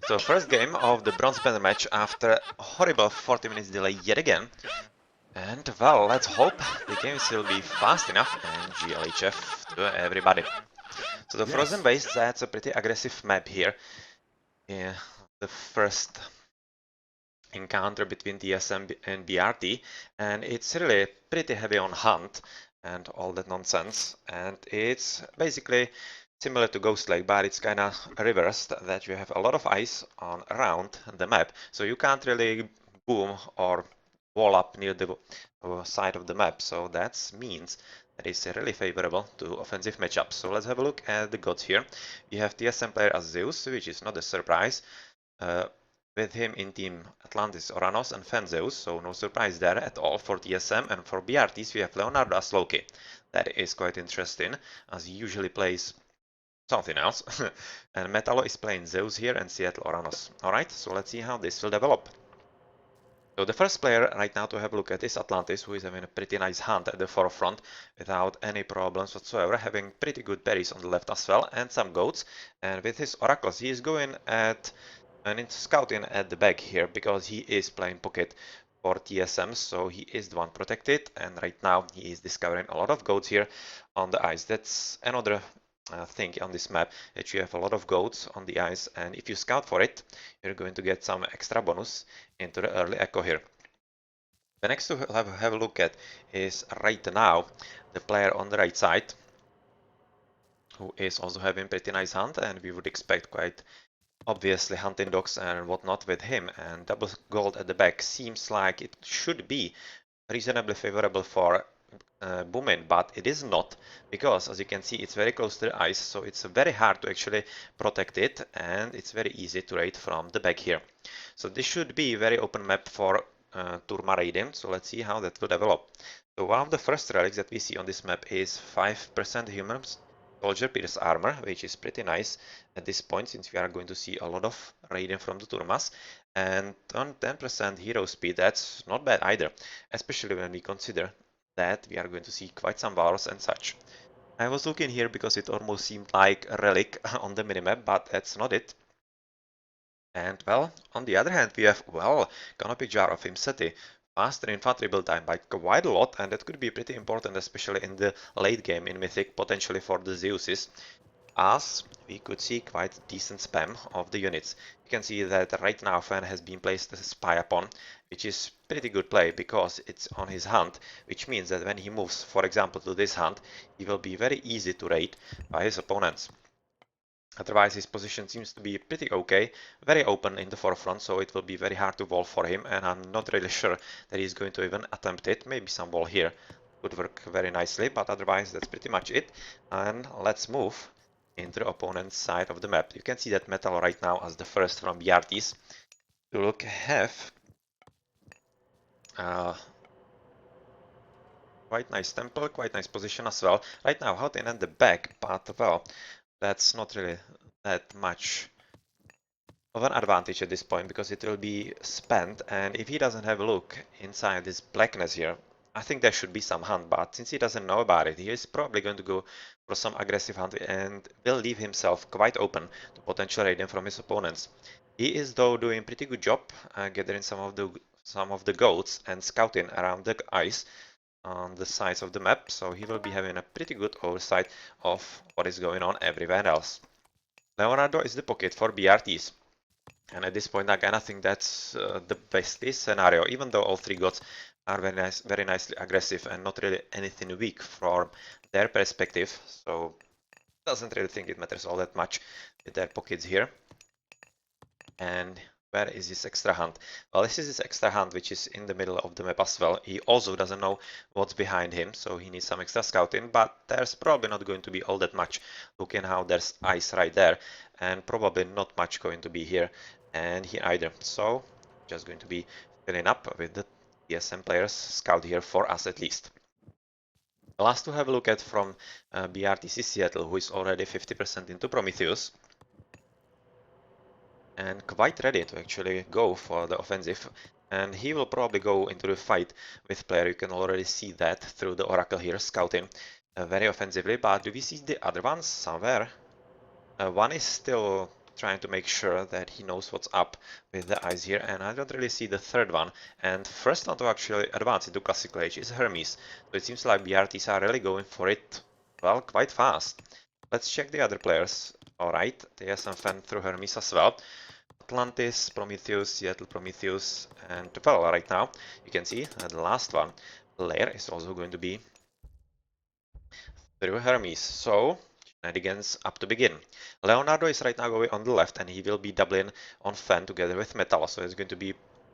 So first game of the bronze medal match after a horrible 40 minutes delay yet again. And well, let's hope the games will be fast enough and GLHF to everybody. So the Frozen Base, that's a pretty aggressive map here. Yeah, the first encounter between TSM and BrT, and it's really pretty heavy on hunt and all that nonsense. And it's basically similar to Ghost Lake, but it's kind of reversed, that you have a lot of ice on around the map, so you can't really boom or wall up near the side of the map. So that means that is really favorable to offensive matchups. So let's have a look at the gods here. You have TSM player as Zeus, which is not a surprise. With him in team Atlantis, Oranos and Fenzeus, so no surprise there at all for TSM. And for BRTs we have Leonardo as Loki. That is quite interesting, as he usually plays something else. And Metallo is playing Zeus here and Seattle Oranos. Alright, so let's see how this will develop. So the first player right now to have a look at is Atlantis, who is having a pretty nice hunt at the forefront without any problems whatsoever, having pretty good berries on the left as well and some goats. And with his oracles he is going at and into scouting at the back here because he is playing pocket for TSM, so he is the one protected, and right now he is discovering a lot of goats here on the ice. That's another thing on this map, that you have a lot of goats on the ice, and if you scout for it, you're going to get some extra bonus into the early echo here. The next to have a look at is right now the player on the right side, who is also having pretty nice hunt, and we would expect quite obviously hunting dogs and whatnot with him, and double gold at the back seems like it should be reasonably favorable for Boomin, but it is not, because as you can see it's very close to the ice, so it's very hard to actually protect it, and it's very easy to raid from the back here. So this should be a very open map for Turma raiding, so let's see how that will develop. So one of the first relics that we see on this map is 5% human soldier pierce armor, which is pretty nice at this point, since we are going to see a lot of raiding from the Turmas. And on 10% hero speed, that's not bad either, especially when we consider that we are going to see quite some wars and such. I was looking here because it almost seemed like a relic on the minimap, but that's not it. And well, on the other hand, we have, well, Canopy Jar of Imseti, faster infantry build time by quite a lot, and that could be pretty important, especially in the late game in Mythic, potentially for the Zeuses, as we could see quite decent spam of the units. You can see that right now Fan has been placed as a spy upon, which is pretty good play because it's on his hunt, which means that when he moves, for example, to this hunt, he will be very easy to raid by his opponents. Otherwise, his position seems to be pretty okay, very open in the forefront, so it will be very hard to wall for him, and I'm not really sure that he's going to even attempt it. Maybe some wall here would work very nicely, but otherwise that's pretty much it. And let's move into the opponent's side of the map. You can see that Metal right now as the first from BRTs to look have quite nice temple, quite nice position as well. Right now, Houghton at the back, but well, that's not really that much of an advantage at this point because it will be spent, and if he doesn't have a look inside this blackness here, I think there should be some hunt, but since he doesn't know about it, he is probably going to go for some aggressive hunt and will leave himself quite open to potential raiding from his opponents. He is though doing pretty good job gathering some of the goats and scouting around the ice on the sides of the map, so he will be having a pretty good oversight of what is going on everywhere else. Leonardo is the pocket for BRTs. And at this point, I kind of think that's the best case scenario, even though all three gods are very nicely aggressive and not really anything weak from their perspective. So doesn't really think it matters all that much with their pockets here. And where is this extra hunt? Well, this is his extra hunt, which is in the middle of the map as well. He also doesn't know what's behind him, so he needs some extra scouting, but there's probably not going to be all that much. Looking how there's ice right there, and probably not much going to be here and here either. So just going to be filling up with the TSM players scout here for us at least. The last to have a look at from BRTC Seattle, who is already 50% into Prometheus and quite ready to actually go for the offensive, and he will probably go into the fight with player. You can already see that through the oracle here scouting very offensively, but do we see the other ones somewhere? One is still trying to make sure that he knows what's up with the eyes here, and I don't really see the third one. And first one to actually advance into Classical Age is Hermes, so it seems like BRTs are really going for it, well, quite fast. Let's check the other players. Alright, TSM fan through Hermes as well. Atlantis, Prometheus, Seattle Prometheus, and well, right now you can see the last one, player, is also going to be through Hermes. So shenanigans up to begin. Leonardo is right now going on the left, and he will be doubling on Fen together with Metal, so it's going to be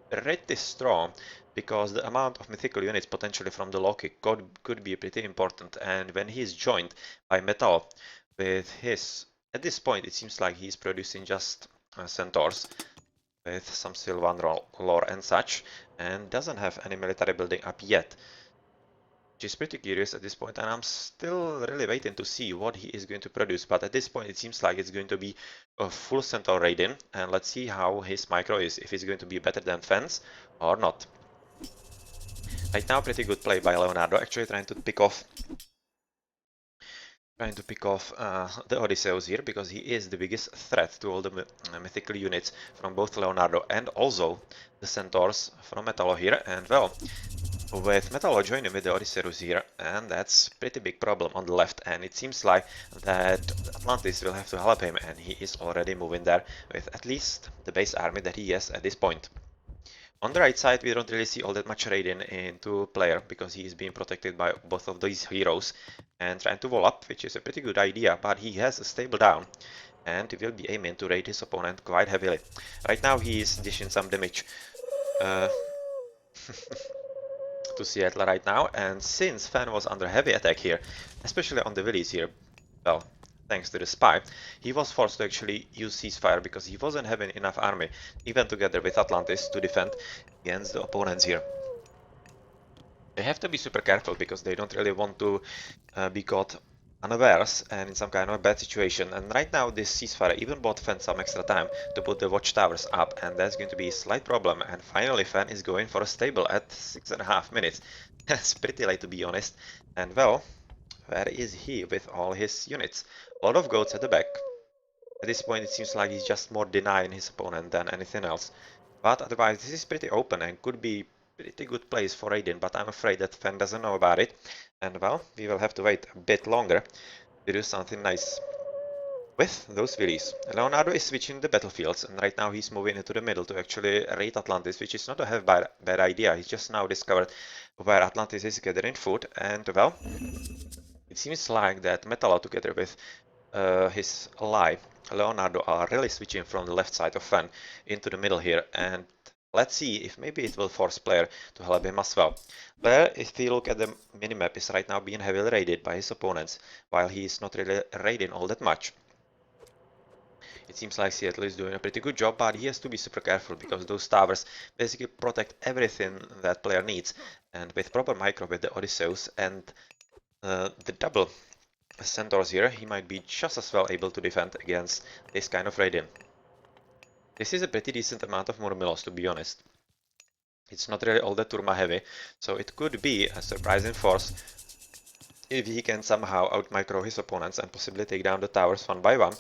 pretty strong, because the amount of mythical units potentially from the low kick could be pretty important. And when he is joined by Metal with his, at this point it seems like he's producing just centaurs with some Sylvan lore and such, and doesn't have any military building up yet, which is pretty curious at this point, and I'm still really waiting to see what he is going to produce. But at this point it seems like it's going to be a full centaur raid-in, and let's see how his micro is, if it's going to be better than Fence or not. Right now, pretty good play by Leonardo, actually trying to pick off the Odysseus here, because he is the biggest threat to all the mythical units from both Leonardo and also the centaurs from Metallo here. And well, with Metallo joining with the Odysseus here, and that's pretty big problem on the left, and it seems like that Atlantis will have to help him, and he is already moving there with at least the base army that he has at this point. On the right side, we don't really see all that much raiding into player, because he is being protected by both of these heroes and trying to wall up, which is a pretty good idea, but he has a stable down and will be aiming to raid his opponent quite heavily. Right now he is dishing some damage to Seattle right now, and since Fan was under heavy attack here, especially on the villies here, well, thanks to the spy, he was forced to actually use ceasefire because he wasn't having enough army, even together with Atlantis, to defend against the opponents here. They have to be super careful because they don't really want to be caught unawares and in some kind of a bad situation. And right now this ceasefire even bought Fen some extra time to put the watchtowers up, and that's going to be a slight problem. And finally Fen is going for a stable at 6.5 minutes. That's pretty late, to be honest. And well, where is he with all his units? A lot of goats at the back. At this point it seems like he's just more denying his opponent than anything else. But otherwise this is pretty open and could be pretty good place for raiding, but I'm afraid that Fen doesn't know about it. And well, we will have to wait a bit longer to do something nice with those villies. Leonardo is switching the battlefields, and right now he's moving into the middle to actually raid Atlantis, which is not a bad idea. He's just now discovered where Atlantis is gathering food, and well, it seems like that Metallo together with his ally Leonardo are really switching from the left side of Fen into the middle here, and let's see if maybe it will force player to help him as well. Player, if we look at the minimap, is right now being heavily raided by his opponents, while he is not really raiding all that much. It seems like Seattle is doing a pretty good job, but he has to be super careful because those towers basically protect everything that player needs, and with proper micro with the Odysseus and the double centaurs here, he might be just as well able to defend against this kind of raiding. This is a pretty decent amount of Murmilos, to be honest. It's not really all that Turma heavy, so it could be a surprising force if he can somehow out-micro his opponents and possibly take down the towers one by one.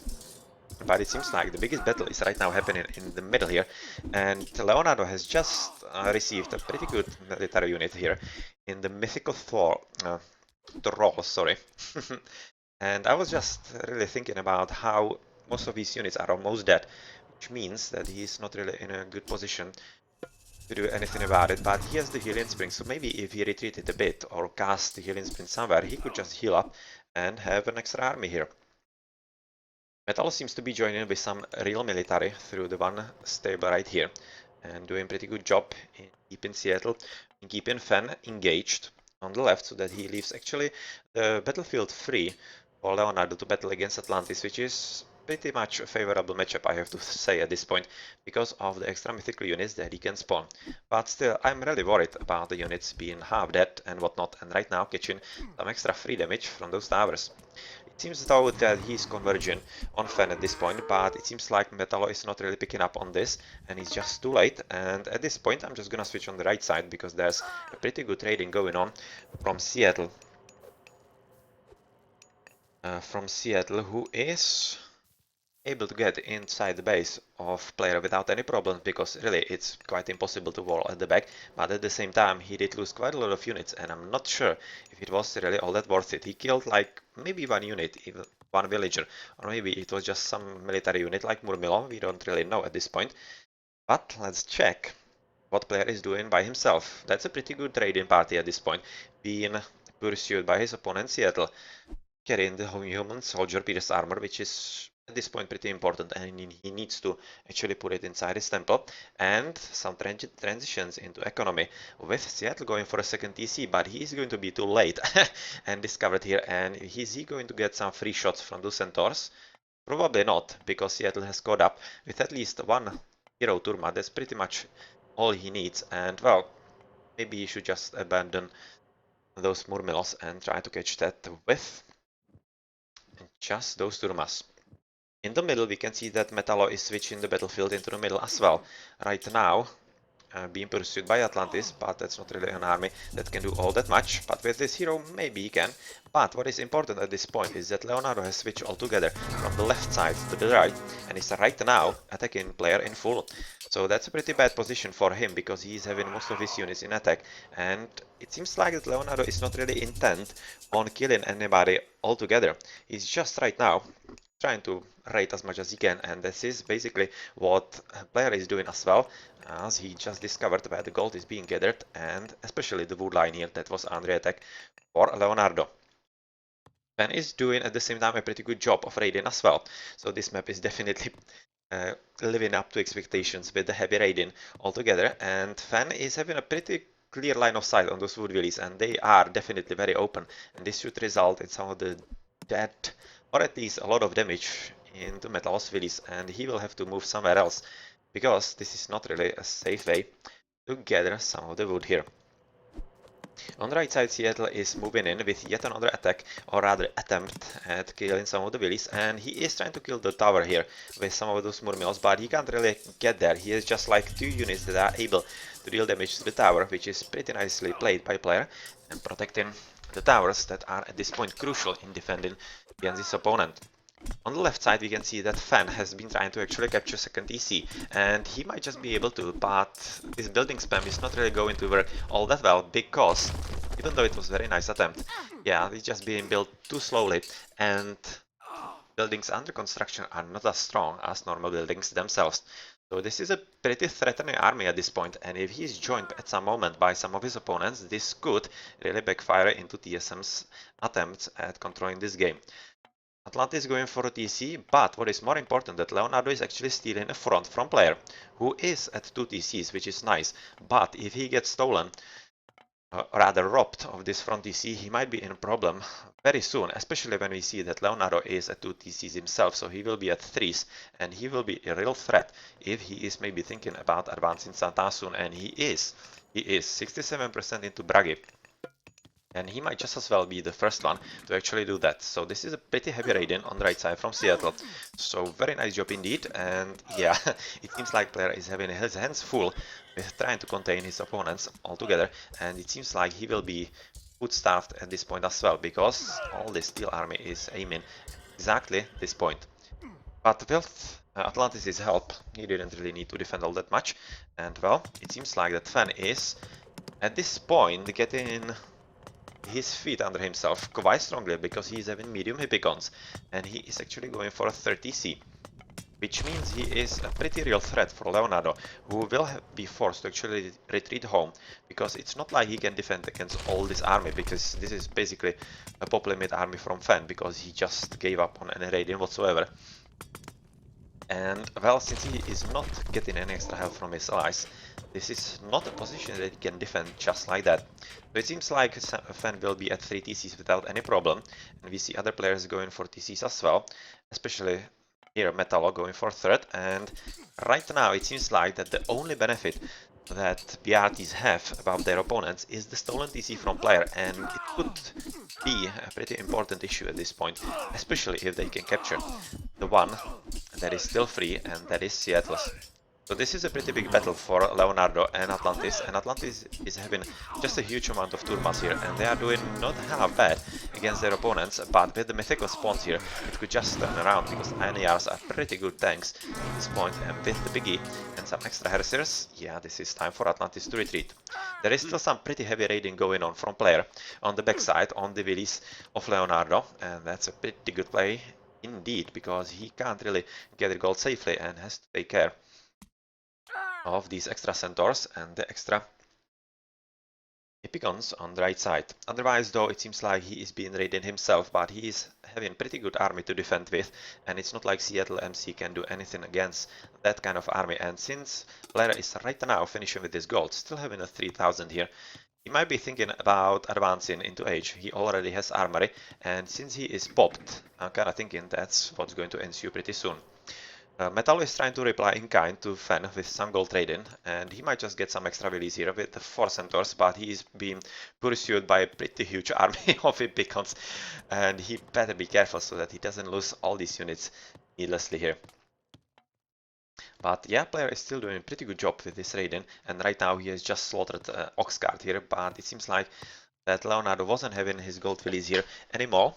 But it seems like the biggest battle is right now happening in the middle here, and Leonardo has just received a pretty good military unit here in the mythical Troll, sorry. And I was just really thinking about how most of these units are almost dead, which means that he's not really in a good position to do anything about it, but he has the healing spring, so maybe if he retreated a bit or cast the healing spring somewhere, he could just heal up and have an extra army here. Metal seems to be joining with some real military through the one stable right here, and doing a pretty good job in keeping Seattle, in keeping Fen engaged on the left, so that he leaves actually the battlefield free for Leonardo to battle against Atlantis, which is pretty much a favorable matchup, I have to say at this point, because of the extra mythical units that he can spawn. But still, I'm really worried about the units being half dead and whatnot, and right now catching some extra free damage from those towers. It seems though that he's converging on Fen at this point, but it seems like Metallo is not really picking up on this, and he's just too late. And at this point I'm just gonna switch on the right side, because there's a pretty good trading going on from Seattle. Who is able to get inside the base of player without any problems, because really it's quite impossible to wall at the back, but at the same time he did lose quite a lot of units, and I'm not sure if it was really all that worth it. He killed like maybe one unit, even one villager, or maybe it was just some military unit like Murmilon, we don't really know at this point. But let's check what player is doing by himself. That's a pretty good raiding party at this point, being pursued by his opponent Seattle, carrying the human soldier Peter's armor, which is at this point pretty important, and he needs to actually put it inside his temple. And some transitions into economy, with Seattle going for a second TC, but he's going to be too late and discovered here. And is he going to get some free shots from the centaurs? Probably not, because Seattle has caught up with at least one hero Turma. That's pretty much all he needs, and well, maybe he should just abandon those Murmilos and try to catch that with just those Turmas. In the middle, we can see that Metallo is switching the battlefield into the middle as well. Right now, being pursued by Atlantis, but that's not really an army that can do all that much. But with this hero, maybe he can. But what is important at this point is that Leonardo has switched altogether from the left side to the right, and is right now attacking player in full. So that's a pretty bad position for him, because he is having most of his units in attack, and it seems like that Leonardo is not really intent on killing anybody altogether. He's just right now trying to raid as much as he can, and this is basically what player is doing as well, as he just discovered where the gold is being gathered, and especially the wood line here that was under attack for Leonardo. Ben is doing at the same time a pretty good job of raiding as well, so this map is definitely living up to expectations with the heavy raiding altogether, and Fan is having a pretty clear line of sight on those wood villas, and they are definitely very open, and this should result in some of the dead, or at least a lot of damage into Metal's villas, and he will have to move somewhere else, because this is not really a safe way to gather some of the wood here. On the right side, Seattle is moving in with yet another attack, or rather attempt at killing some of the villies, and he is trying to kill the tower here with some of those Murmills, but he can't really get there. He has just like 2 units that are able to deal damage to the tower, which is pretty nicely played by player, and protecting the towers that are at this point crucial in defending against his opponent. On the left side, we can see that Fan has been trying to actually capture second EC, and he might just be able to, but his building spam is not really going to work all that well, because even though it was a very nice attempt, yeah, it's just being built too slowly, and buildings under construction are not as strong as normal buildings themselves. So this is a pretty threatening army at this point, and if he's joined at some moment by some of his opponents, this could really backfire into TSM's attempts at controlling this game. Atlantis going for a TC, but what is more important, that Leonardo is actually stealing a front from player, who is at 2 TCs, which is nice, but if he gets stolen, rather robbed of this front TC, he might be in a problem very soon, especially when we see that Leonardo is at 2 TCs himself, so he will be at 3s, and he will be a real threat if he is maybe thinking about advancing Santa soon, and he is 67% into Bragi. And he might just as well be the first one to actually do that. So this is a pretty heavy raiding on the right side from Seattle. So very nice job indeed. And yeah, it seems like player is having his hands full with trying to contain his opponents altogether. And it seems like he will be foot-starved at this point as well, because all this steel army is aiming exactly this point. But with Atlantis' help, he didn't really need to defend all that much. And well, it seems like that Fan is at this point getting his feet under himself quite strongly, because he is having medium hippicons, and he is actually going for a 30C, which means he is a pretty real threat for Leonardo, who will be forced to actually retreat home, because it's not like he can defend against all this army, because this is basically a pop limit army from Fan, because he just gave up on any raiding whatsoever. And well, since he is not getting any extra help from his allies, this is not a position that he can defend just like that. So it seems like Fan will be at 3 TCs without any problem, and we see other players going for TCs as well, especially here Metallo going for third, and right now it seems like that the only benefit that BRTs have above their opponents is the stolen TC from player, and it could be a pretty important issue at this point, especially if they can capture the one that is still free, and that is Seattle's. So this is a pretty big battle for Leonardo and Atlantis is having just a huge amount of turmas here, and they are doing not half bad against their opponents, but with the mythical spawns here, it could just turn around, because INRs are pretty good tanks at this point, and with the Biggie and some extra Heresiers, yeah, this is time for Atlantis to retreat. There is still some pretty heavy raiding going on from player on the backside, on the villies of Leonardo, and that's a pretty good play indeed, because he can't really get the gold safely and has to take care of these extra centaurs and the extra Epicons on the right side. Otherwise, though, it seems like he is being raided himself, but he is having pretty good army to defend with, and it's not like Seattle MC can do anything against that kind of army. And since Blair is right now finishing with this gold, still having a 3000 here, he might be thinking about advancing into age. He already has armory, and since he is popped, I'm kinda thinking that's what's going to ensue pretty soon. Metal is trying to reply in kind to Fen with some gold trading, and he might just get some extra release here with the 4 centaurs, but he is being pursued by a pretty huge army of Epicons, and he better be careful so that he doesn't lose all these units needlessly here. But yeah, player is still doing a pretty good job with this raiding, and right now he has just slaughtered Oxguard here, but it seems like that Leonardo wasn't having his gold release here anymore,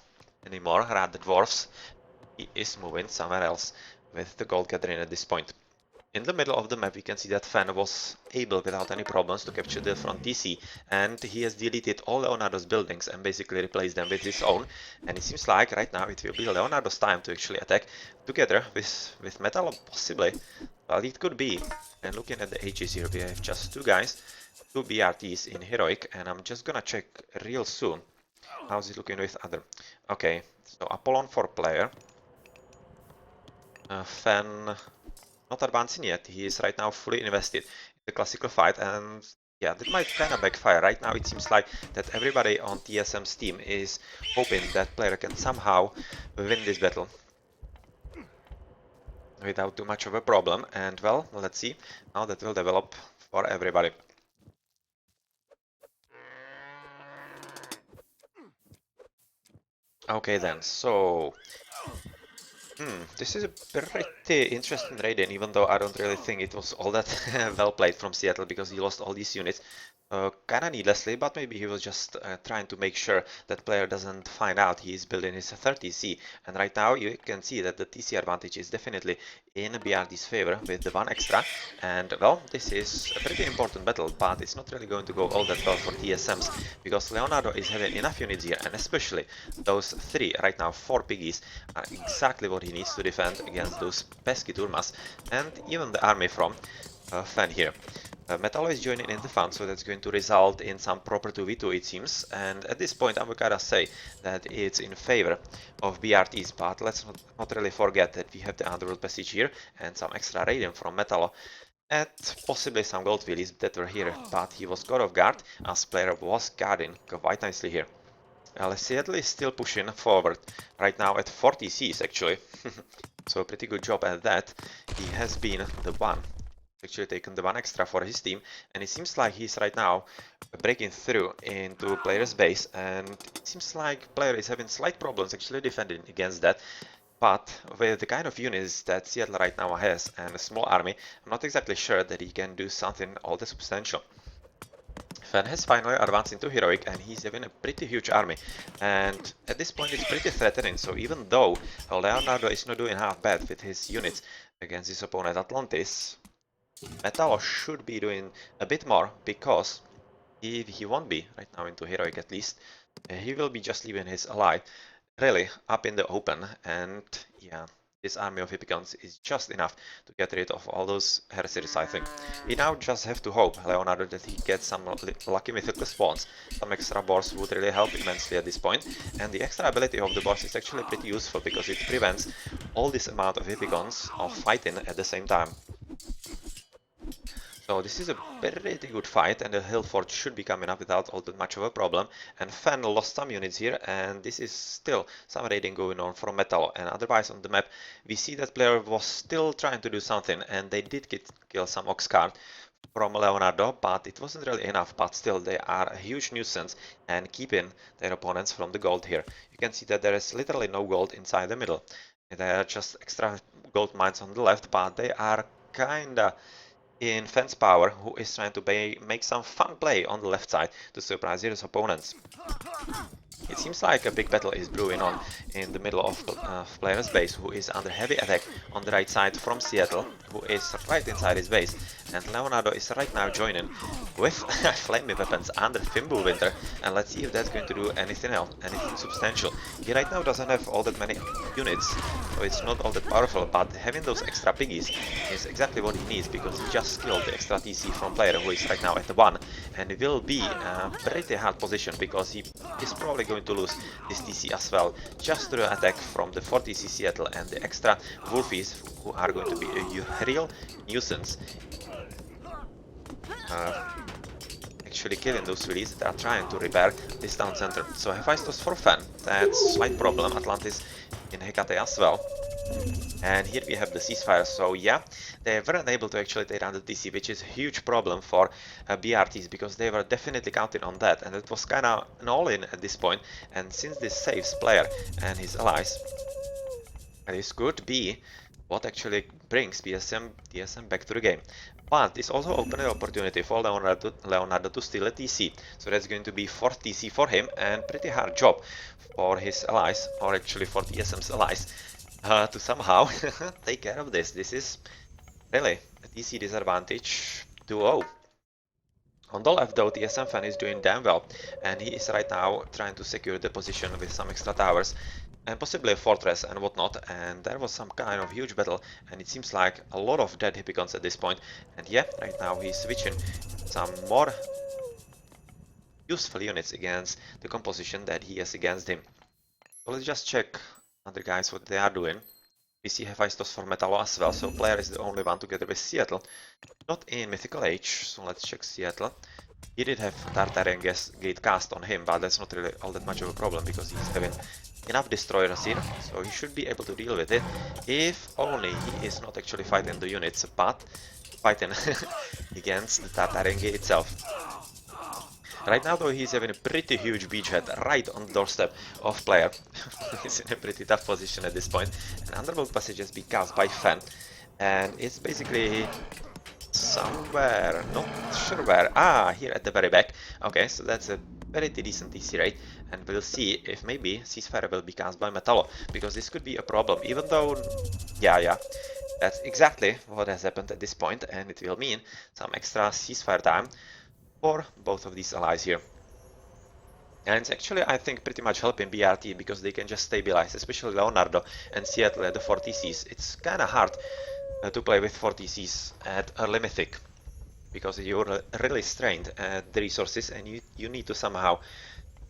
rather dwarfs. He is moving somewhere else with the gold gathering at this point. In the middle of the map, we can see that Fan was able without any problems to capture the front DC, and he has deleted all Leonardo's buildings and basically replaced them with his own. And it seems like right now it will be Leonardo's time to actually attack together with Metal, possibly. Well, it could be. And looking at the ages here, we have just 2 guys, 2 BRTs in Heroic, and I'm just gonna check real soon. How's it looking with other? Okay, so Apollon for player. Fan not advancing yet. He is right now fully invested in the classical fight, and yeah, that might kind of backfire. Right now it seems like that everybody on TSM's team is hoping that player can somehow win this battle without too much of a problem, and well, let's see how that will develop for everybody. Okay then, so this is a pretty interesting raid, even though I don't really think it was all that well played from Seattle, because he lost all these units kinda needlessly, but maybe he was just trying to make sure that player doesn't find out he is building his 30C. And right now you can see that the TC advantage is definitely in BRD's favor with the 1 extra. And well, this is a pretty important battle, but it's not really going to go all that well for TSMs, because Leonardo is having enough units here, and especially those 3, right now 4 piggies, are exactly what he needs to defend against those pesky turmas, and even the army from Fen here. Metallo is joining in the fun, so that's going to result in some proper 2v2 it seems, and at this point I would gotta say that it's in favor of BRTs, but let's not really forget that we have the Underworld passage here and some extra radiant from Metallo, and possibly some gold villies that were here, but he was caught off guard as player was guarding quite nicely here. Seattle is still pushing forward, right now at 40 Cs actually, so a pretty good job at that. He has been the one actually taken the 1 extra for his team, and it seems like he's right now breaking through into player's base, and it seems like player is having slight problems actually defending against that. But with the kind of units that Seattle right now has and a small army, I'm not exactly sure that he can do something all that substantial. Fan has finally advanced into Heroic, and he's having a pretty huge army, and at this point it's pretty threatening, so even though Leonardo is not doing half bad with his units against his opponent Atlantis, Metallo should be doing a bit more, because if he won't be right now into Heroic at least, he will be just leaving his ally really up in the open, and yeah, this army of Epicons is just enough to get rid of all those heresies, I think. We now just have to hope, Leonardo, that he gets some lucky mythical spawns. Some extra boars would really help immensely at this point, and the extra ability of the boars is actually pretty useful, because it prevents all this amount of Epicons of fighting at the same time. So this is a pretty good fight, and the Hillfort should be coming up without all that much of a problem. And Fan lost some units here, and this is still some raiding going on from Metal. And otherwise on the map, we see that player was still trying to do something, and they did kill some Oxguard from Leonardo, but it wasn't really enough. But still, they are a huge nuisance and keeping their opponents from the gold here. You can see that there is literally no gold inside the middle. There are just extra gold mines on the left, but they are kinda in Fence Power, who is trying to make some fun play on the left side to surprise his opponents. It seems like a big battle is brewing on in the middle of player's base, who is under heavy attack on the right side from Seattle, who is right inside his base, and Leonardo is right now joining with flaming weapons under Fimble Winter, and let's see if that's going to do anything else, anything substantial. He right now doesn't have all that many units, so it's not all that powerful, but having those extra piggies is exactly what he needs, because he just killed the extra TC from player who is right now at the 1, and it will be a pretty hard position, because he is probably going to lose this TC as well, just to the attack from the 4 TC Seattle and the extra Wolfies, who are going to be a real nuisance. Actually killing those Willies that are trying to repair this town center. So Hephaestus for Fan, that's a slight problem. Atlantis in Hecate as well. And here we have the ceasefire, so yeah, they weren't able to actually take down the TC, which is a huge problem for BRTs, because they were definitely counting on that, and it was kind of an all-in at this point. And since this saves player and his allies, this could be what actually brings TSM back to the game. But this also opened an opportunity for Leonardo to steal a TC, so that's going to be 4th TC for him, and pretty hard job for his allies, or actually for TSM's allies, to somehow take care of this. This is really a TC disadvantage 2-0. On the left though, TSM fan is doing damn well, and he is right now trying to secure the position with some extra towers, and possibly a fortress and whatnot, and there was some kind of huge battle, and it seems like a lot of dead Hippicons at this point, and yeah, right now he's switching some more useful units against the composition that he has against him. So let's just check other guys what they are doing. We see Hephaestus for Metallo as well, so player is the only one together with Seattle. Not in Mythical Age, so let's check Seattle. He did have Tartarian Gate cast on him, but that's not really all that much of a problem, because he's having enough destroyers here, so he should be able to deal with it, if only he is not actually fighting the units, but fighting against the Tartarian Gate itself. Right now though, he's having a pretty huge beachhead right on the doorstep of player. He's in a pretty tough position at this point. And Underworld Passage has been cast by Fan, and it's basically somewhere, not sure where. Ah, here at the very back. Okay, so that's a very decent TC rate, and we'll see if maybe ceasefire will be cast by Metallo, because this could be a problem, even though, yeah, that's exactly what has happened at this point, and it will mean some extra ceasefire time for both of these allies here. And it's actually, I think, pretty much helping BRT, because they can just stabilize, especially Leonardo and Seattle at the 4 TCs. It's kind of hard to play with 4 TCs at early Mythic, because you're really strained at the resources, and you need to somehow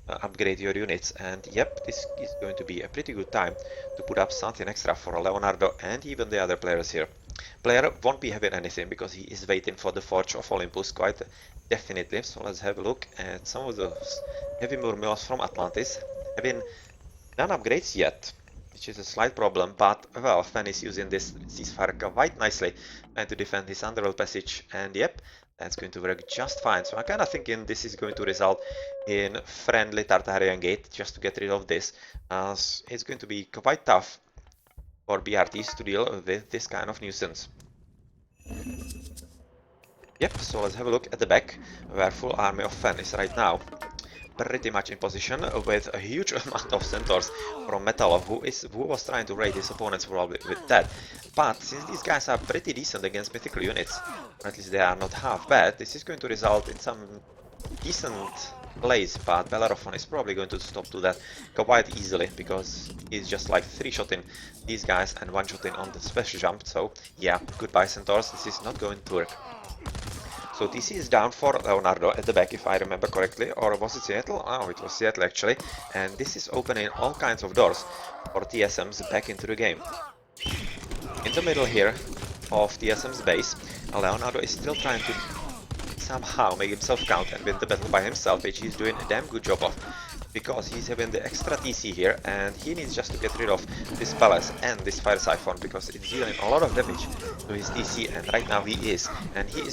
upgrade your units. And yep, this is going to be a pretty good time to put up something extra for Leonardo and even the other players here. Player won't be having anything, because he is waiting for the Forge of Olympus quite definitely. So let's have a look at some of those heavy murmurs from Atlantis. Having none upgrades yet, which is a slight problem, but well, Fan is using this ceasefire quite nicely and to defend his Underworld Passage, and yep, that's going to work just fine. So I'm kind of thinking this is going to result in friendly Tartarian Gate, just to get rid of this, as it's going to be quite tough for BRTs to deal with this kind of nuisance. Yep, so let's have a look at the back, where full army of Fan is right now pretty much in position, with a huge amount of centaurs from Metallo, who was trying to raid his opponents probably with that. But since these guys are pretty decent against mythical units, or at least they are not half bad, this is going to result in some decent plays, but Bellerophon is probably going to stop to that quite easily, because he's just like 3-shotting these guys and 1-shotting on the special jump. So yeah, goodbye centaurs, this is not going to work. So TC is down for Leonardo at the back, if I remember correctly, or was it Seattle? Oh, it was Seattle actually, and this is opening all kinds of doors for TSM's back into the game. In the middle here of TSM's base, Leonardo is still trying to somehow make himself count and win the battle by himself, which he's doing a damn good job of. because he's having the extra TC here and he needs just to get rid of this palace and this fire siphon because it's dealing a lot of damage to his TC, and right now he is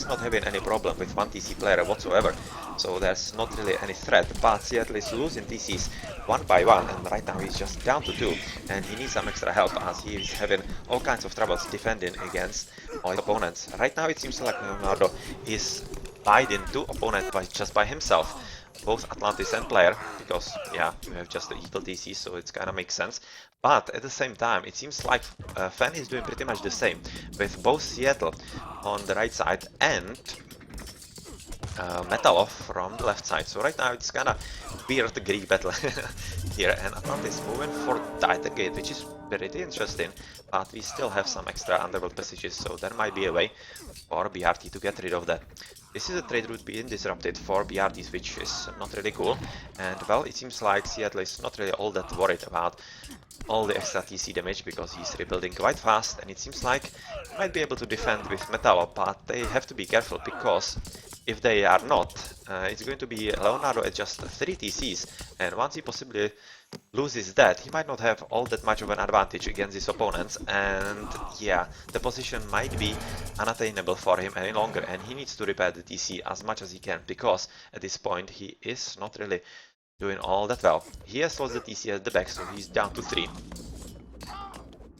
not having any problem with one TC player whatsoever, so there's not really any threat, but Seattle is losing TCs one by one, and right now he's just down to 2 and he needs some extra help as he is having all kinds of troubles defending against all his opponents. Right now it seems like Leonardo is biding 2 opponents just by himself, both Atlantis and player, because yeah, you have just the equal TC, so it kind of makes sense. But at the same time, it seems like Fan is doing pretty much the same, with both Seattle on the right side and Metalov from the left side. So right now it's kind of weird Greek battle here, and Atlantis moving for Titan Gate, which is pretty interesting, but we still have some extra Underworld passages, so there might be a way for BrT to get rid of that. This is a trade route being disrupted for BrTs, which is not really cool, and well, it seems like Seattle is not really all that worried about all the extra TC damage because he's rebuilding quite fast, and it seems like he might be able to defend with Metallo, but they have to be careful because if they are not, it's going to be Leonardo at just 3 TCs, and once he possibly loses that, he might not have all that much of an advantage against his opponents, and yeah, the position might be unattainable for him any longer, and he needs to repair the TC as much as he can, because at this point he is not really doing all that well. He has lost the TC at the back, so he's down to 3.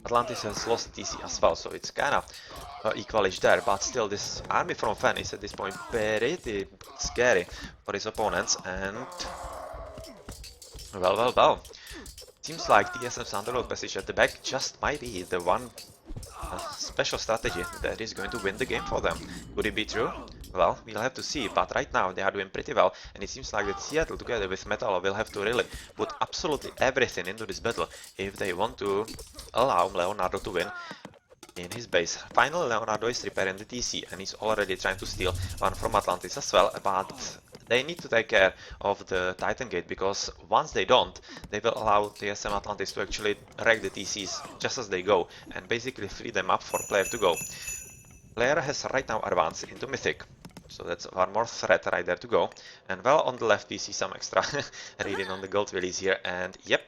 Atlantis has lost TC as well, so it's kind of equalish there, but still this army from Fan is at this point pretty scary for his opponents, and well. Seems like TSM's Underworld passage at the back just might be the one special strategy that is going to win the game for them. Could it be true? Well, we'll have to see, but right now they are doing pretty well, and it seems like that Seattle together with Metallo will have to really put absolutely everything into this battle if they want to allow Leonardo to win in his base. Finally, Leonardo is repairing the TC and he's already trying to steal one from Atlantis as well, but they need to take care of the Titan Gate, because once they don't, they will allow TSM Atlantis to actually wreck the TCs just as they go and basically free them up for player to go. Player has right now advanced into Mythic, so that's one more threat right there to go. And well, on the left we see some extra reading on the gold release here, and yep,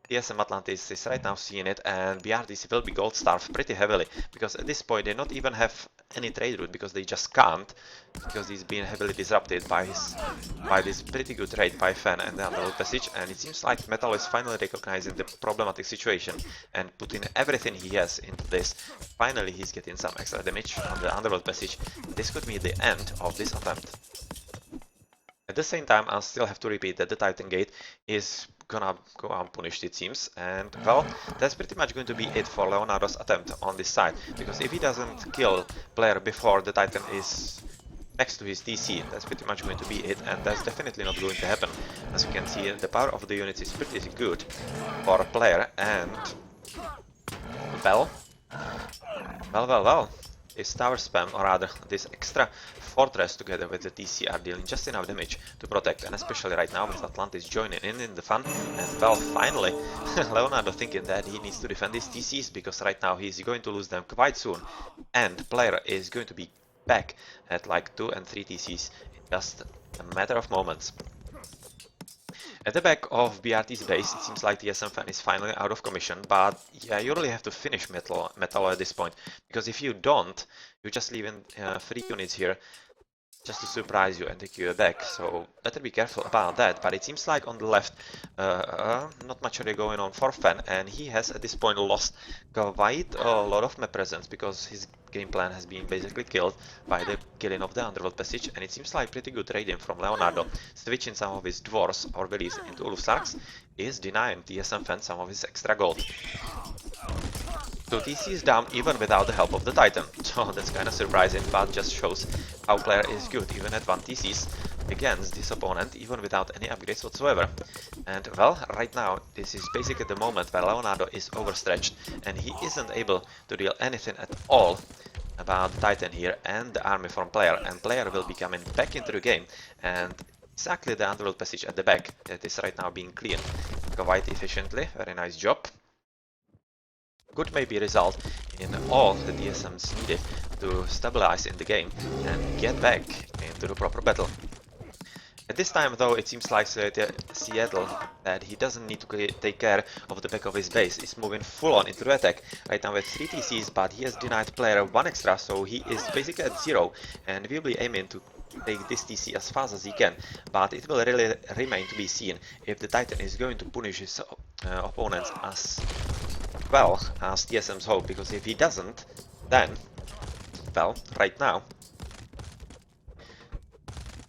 TSM Atlantis is right now seeing it, and BRTC will be gold starved pretty heavily, because at this point they not even have any trade route, because they just can't, because he's been heavily disrupted by this pretty good trade by Fan and the Underworld passage, and it seems like Metal is finally recognizing the problematic situation and putting everything he has into this. Finally he's getting some extra damage on the Underworld passage. This could be the end of this attempt. At the same time, I'll still have to repeat that the Titan Gate is gonna go unpunished, it seems, and well, that's pretty much going to be it for Leonardo's attempt on this side, because if he doesn't kill player before the Titan is next to his TC, that's pretty much going to be it, and that's definitely not going to happen. As you can see, the power of the units is pretty good for a player, and well, this tower spam, or rather this extra fortress together with the TC are dealing just enough damage to protect, and especially right now with Atlantis joining in the fun, and well, finally Leonardo thinking that he needs to defend his TCs, because right now he's going to lose them quite soon, and player is going to be back at like 2 and 3 TCs in just a matter of moments. At the back of BRT's base, it seems like TSM Fan is finally out of commission, but yeah, you really have to finish Metal at this point, because if you don't, you're just leaving 3 units here just to surprise you and take you back, so better be careful about that. But it seems like on the left, not much really going on for Fan, and he has at this point lost quite a lot of map presence, because his game plan has been basically killed by the killing of the Underworld passage, and it seems like pretty good raiding from Leonardo, switching some of his dwarves or villies into Ulusarks is denying TSM Fan some of his extra gold. So TC is down even without the help of the Titan, so that's kinda surprising, but just shows how player is good even at 1 TCs against this opponent, even without any upgrades whatsoever. And well, right now this is basically the moment where Leonardo is overstretched and he isn't able to deal anything at all about the Titan here and the army from player, and player will be coming back into the game, and exactly the Underworld passage at the back that is right now being cleaned quite efficiently. Very nice job. Could maybe result in all the TSMs needed to stabilize in the game and get back into the proper battle. At this time, though, it seems like Seattle that he doesn't need to take care of the back of his base. He's moving full on into the attack right now with 3 TCs, but he has denied player 1 extra, so he is basically at 0 and will be aiming to take this TC as fast as he can. But it will really remain to be seen if the Titan is going to punish his opponents as well as TSM's hope, because if he doesn't, then, well, right now,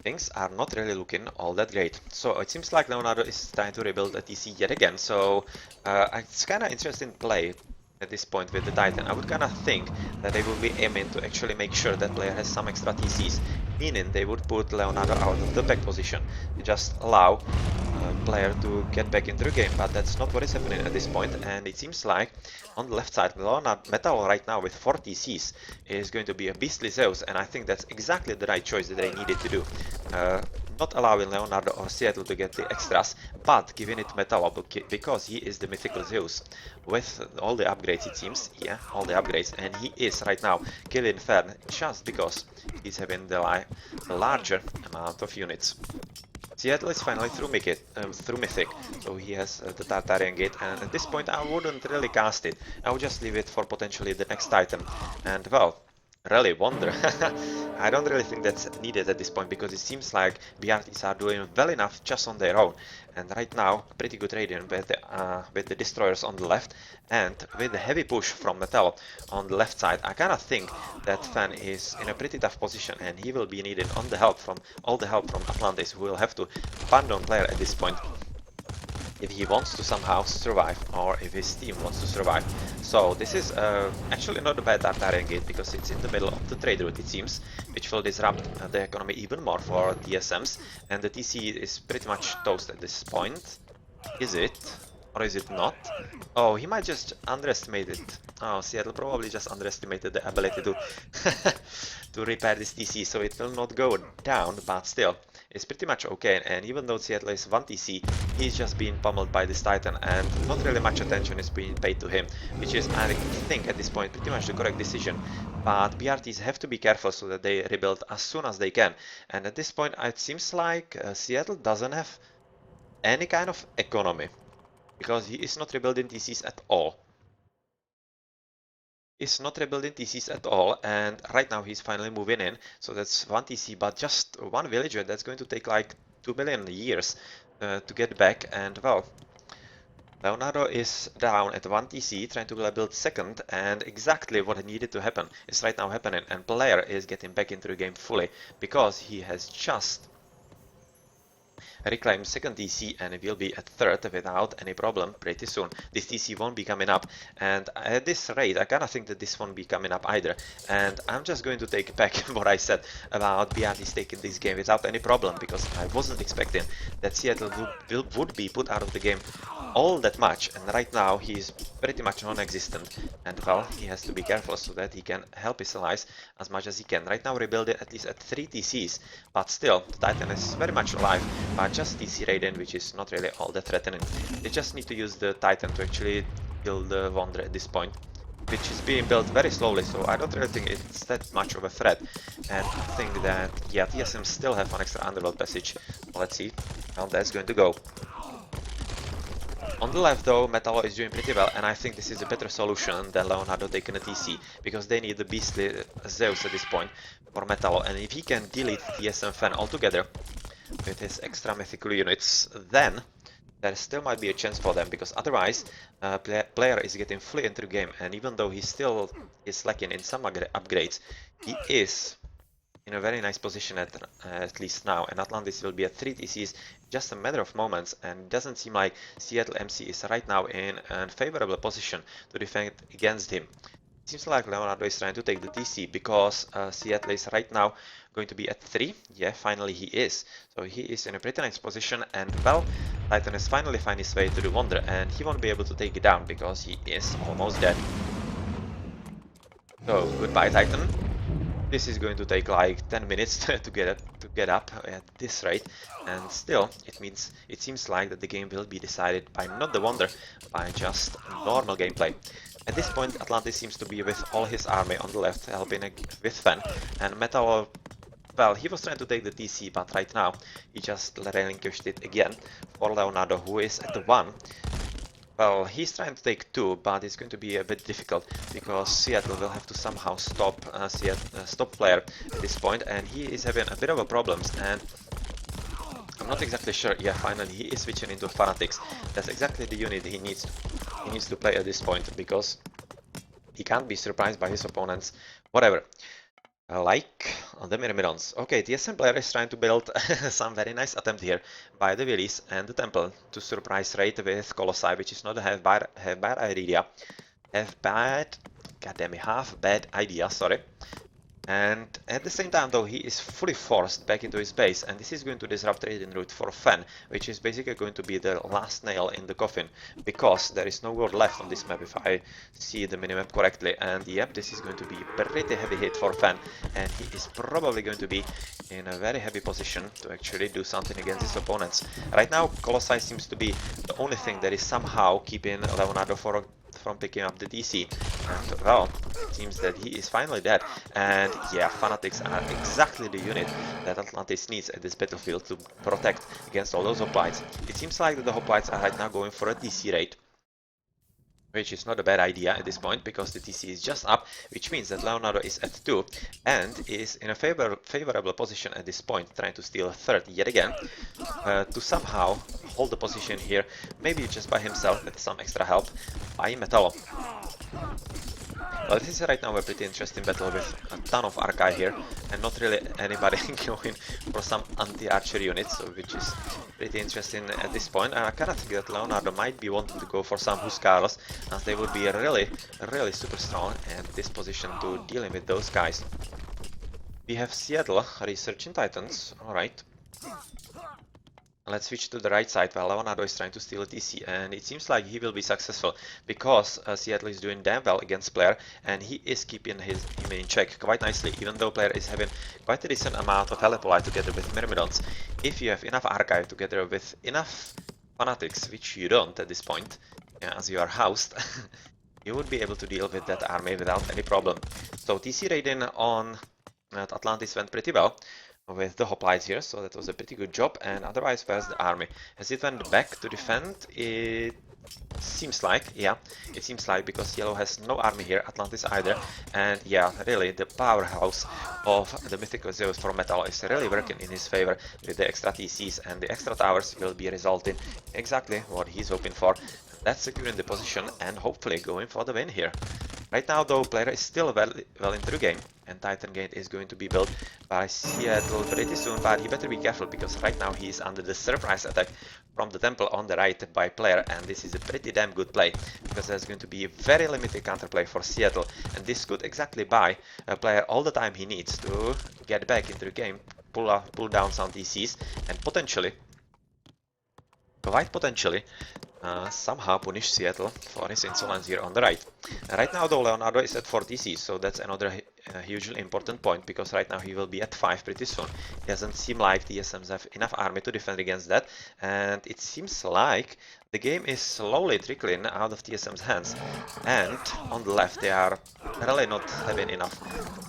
things are not really looking all that great. So it seems like Leonardo is trying to rebuild a TC yet again, so it's kind of interesting play at this point with the Titan. I would kind of think that they would be aiming to actually make sure that player has some extra TCs, meaning they would put Leonardo out of the back position, just allow player to get back into the game, but that's not what is happening at this point, and it seems like on the left side, Leonardo Metal right now with 4 TCs is going to be a beastly Zeus, and I think that's exactly the right choice that they needed to do. Not allowing Leonardo or Seattle to get the extras, but giving it Metal because he is the mythical Zeus. With all the upgrades, it seems, yeah, all the upgrades, and he is right now killing Fern just because he's having the larger amount of units. Seattle is finally through Mythic, so he has the Tartarian Gate, and at this point I wouldn't really cast it. I would just leave it for potentially the next Titan. And well, really wonder. I don't really think that's needed at this point, because it seems like BRTs are doing well enough just on their own. And right now, pretty good raiding with the destroyers on the left, and with the heavy push from Metal on the left side, I kind of think that Fan is in a pretty tough position, and he will be needing all the help from Atlantis, who will have to abandon player at this point if he wants to somehow survive, or if his team wants to survive. So this is actually not a bad Tartarian Gate, because it's in the middle of the trade route, it seems, which will disrupt the economy even more for TSMs, and the TC is pretty much toast at this point. Is it? Or is it not? Oh, he might just underestimate it. Oh, Seattle probably just underestimated the ability to to repair this TC, so it will not go down, but still, it's pretty much okay. And even though Seattle is 1 TC, he's just being pummeled by this Titan, and not really much attention is being paid to him, which is, I think, at this point, pretty much the correct decision. But BRTs have to be careful so that they rebuild as soon as they can. And at this point, it seems like Seattle doesn't have any kind of economy, because he is not rebuilding TCs at all. Is not rebuilding TCs at all, and right now he's finally moving in, so that's 1 TC, but just one villager. That's going to take like 2 million years to get back, and well, Leonardo is down at 1 TC, trying to build second, and exactly what needed to happen is right now happening, and player is getting back into the game fully, because he has just reclaim second TC and will be at third without any problem pretty soon. This TC won't be coming up, and at this rate I kinda think that this won't be coming up either, and I'm just going to take back what I said about BRT's taking this game without any problem, because I wasn't expecting that Seattle would be put out of the game all that much, and right now he's pretty much non-existent, and well, he has to be careful so that he can help his allies as much as he can. Right now rebuild it at least at 3 TCs, but still, the Titan is very much alive, but just TC Raiden, which is not really all that threatening. They just need to use the Titan to actually kill the Wanderer at this point, which is being built very slowly, so I don't really think it's that much of a threat. And I think that, yeah, TSM still have one extra Underworld passage. Let's see how that's going to go. On the left though, Metallo is doing pretty well, and I think this is a better solution than Leonardo taking a TC, because they need the beastly Zeus at this point for Metallo, and if he can delete TSM Fan altogether with his extra mythical units, then there still might be a chance for them, because otherwise player is getting fully into the game, and even though he still is lacking in some upgrades, he is in a very nice position at least now, and Atlantis will be at 3 TCs just a matter of moments, and it doesn't seem like Seattle MC is right now in a favorable position to defend against him. It seems like Leonardo is trying to take the TC, because Seattle is right now going to be at 3. Yeah, finally he is. So he is in a pretty nice position, and well, Titan has finally found his way to the Wanderer, and he won't be able to take it down because he is almost dead. So goodbye, Titan. This is going to take like 10 minutes to get up at this rate, and still it seems like that the game will be decided by not the Wonder, by just normal gameplay. At this point, Atlantis seems to be with all his army on the left, helping with Fen, and Metal well, he was trying to take the TC, but right now he just relinquished it again for Leonardo, who is at the 1. Well, he's trying to take 2, but it's going to be a bit difficult because Seattle will have to somehow stop stop player at this point, and he is having a bit of a problems. And I'm not exactly sure. Yeah, finally he is switching into Fanatics. That's exactly the unit he needs to play at this point because he can't be surprised by his opponents. Whatever. Like on the Myrmidons. Okay, TSM player is trying to build some very nice attempt here by the Willies and the Temple to surprise Raid with Colossi, which is not a half bad idea. Half bad idea, sorry. And at the same time though, he is fully forced back into his base, and this is going to disrupt trading route for Fen, which is basically going to be the last nail in the coffin, because there is no world left on this map if I see the minimap correctly. And yep, this is going to be a pretty heavy hit for Fen, and he is probably going to be in a very heavy position to actually do something against his opponents. Right now, Colossi seems to be the only thing that is somehow keeping Leonardo from picking up the DC. And well, it seems that he is finally dead. And yeah, Fanatics are exactly the unit that Atlantis needs at this battlefield to protect against all those hoplites. It seems like that the hoplites are right now going for a DC raid, which is not a bad idea at this point because the TC is just up, which means that Leonardo is at 2 and is in a favorable position at this point, trying to steal a third yet again to somehow hold the position here, maybe just by himself with some extra help by Metallo. Well, this is right now a pretty interesting battle with a ton of Archive here, and not really anybody going for some anti-archer units, which is pretty interesting at this point. And I kind of think that Leonardo might be wanting to go for some Huscarls, as they would be really super strong at this position to dealing with those guys. We have Seattle researching Titans, alright. Let's switch to the right side while Leonardo is trying to steal a TC, and it seems like he will be successful because Seattle is doing damn well against player, and he is keeping him in check quite nicely, even though player is having quite a decent amount of Helipolite together with Myrmidons. If you have enough Archive together with enough Fanatics, which you don't at this point, as you are housed, you would be able to deal with that army without any problem. So TC raiding on Atlantis went pretty well with the hoplites here, so that was a pretty good job. And otherwise, where's the army? Has it went back to defend? It seems like, yeah, it seems like, because Yellow has no army here, Atlantis either. And yeah, really, the powerhouse of the Mythical Zeus for Metal is really working in his favor with the extra TCs, and the extra towers will be resulting exactly what he's hoping for. That's securing the position and hopefully going for the win here. Right now though, player is still well into the game, and Titan Gate is going to be built by Seattle pretty soon, but he better be careful because right now he is under the surprise attack from the temple on the right by player, and this is a pretty damn good play because there's going to be a very limited counterplay for Seattle, and this could exactly buy a player all the time he needs to get back into the game, pull down some DCs, and potentially, quite potentially, somehow punish Seattle for his insolence here on the right. Right now though, Leonardo is at 4 TC, so that's another hugely important point, because right now he will be at 5 pretty soon. It doesn't seem like TSMs have enough army to defend against that, and it seems like the game is slowly trickling out of TSM's hands, and on the left they are really not having enough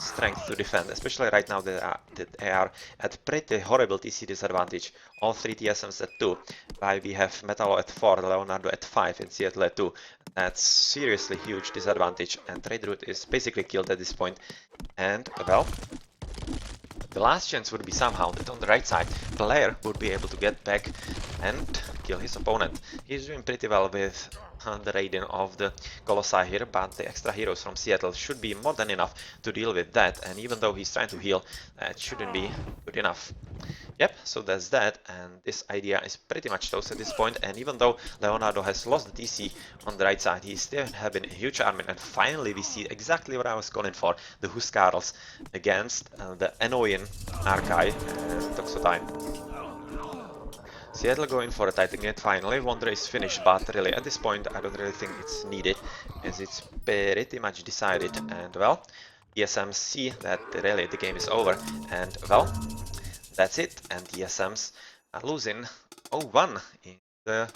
strength to defend, especially right now they are at pretty horrible TC disadvantage. All 3 TSMs at 2, while we have Metallo at 4, Leonardo at 5 and Seattle at 2. That's seriously huge disadvantage, and trade route is basically killed at this point. And well, the last chance would be somehow that on the right side, player would be able to get back and kill his opponent. He's doing pretty well with the raiding of the Colossi here, but the extra heroes from Seattle should be more than enough to deal with that, and even though he's trying to heal, that shouldn't be good enough. Yep, so that's that, and this idea is pretty much toast at this point, and even though Leonardo has lost the TC on the right side, he's still having a huge army, and finally we see exactly what I was calling for, the Huscarls against the annoying Archive and Toxotime. Seattle going for a Titan Gate finally. Wonder is finished, but really at this point I don't really think it's needed, as it's pretty much decided, and well, TSM see that really the game is over, and well, that's it, and TSMs are losing 0-1 in the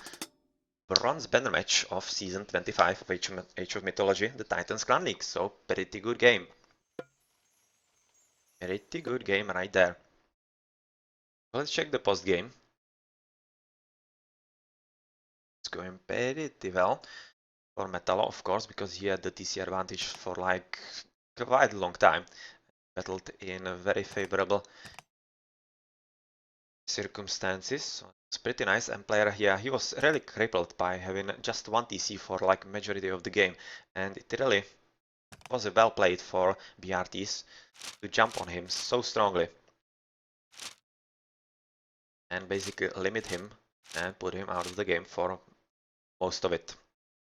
bronze banner match of season 25 of Age of Mythology, the Titans Clan League. So pretty good game. Pretty good game right there. Let's check the post game. It's going pretty well for Metallo, of course, because he had the TC advantage for like quite a long time. Battled in a very favorable circumstances. So it's pretty nice. And player, yeah, he was really crippled by having just one TC for like majority of the game, and it really was well played for BRTs to jump on him so strongly and basically limit him and put him out of the game for most of it.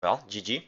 Well, GG.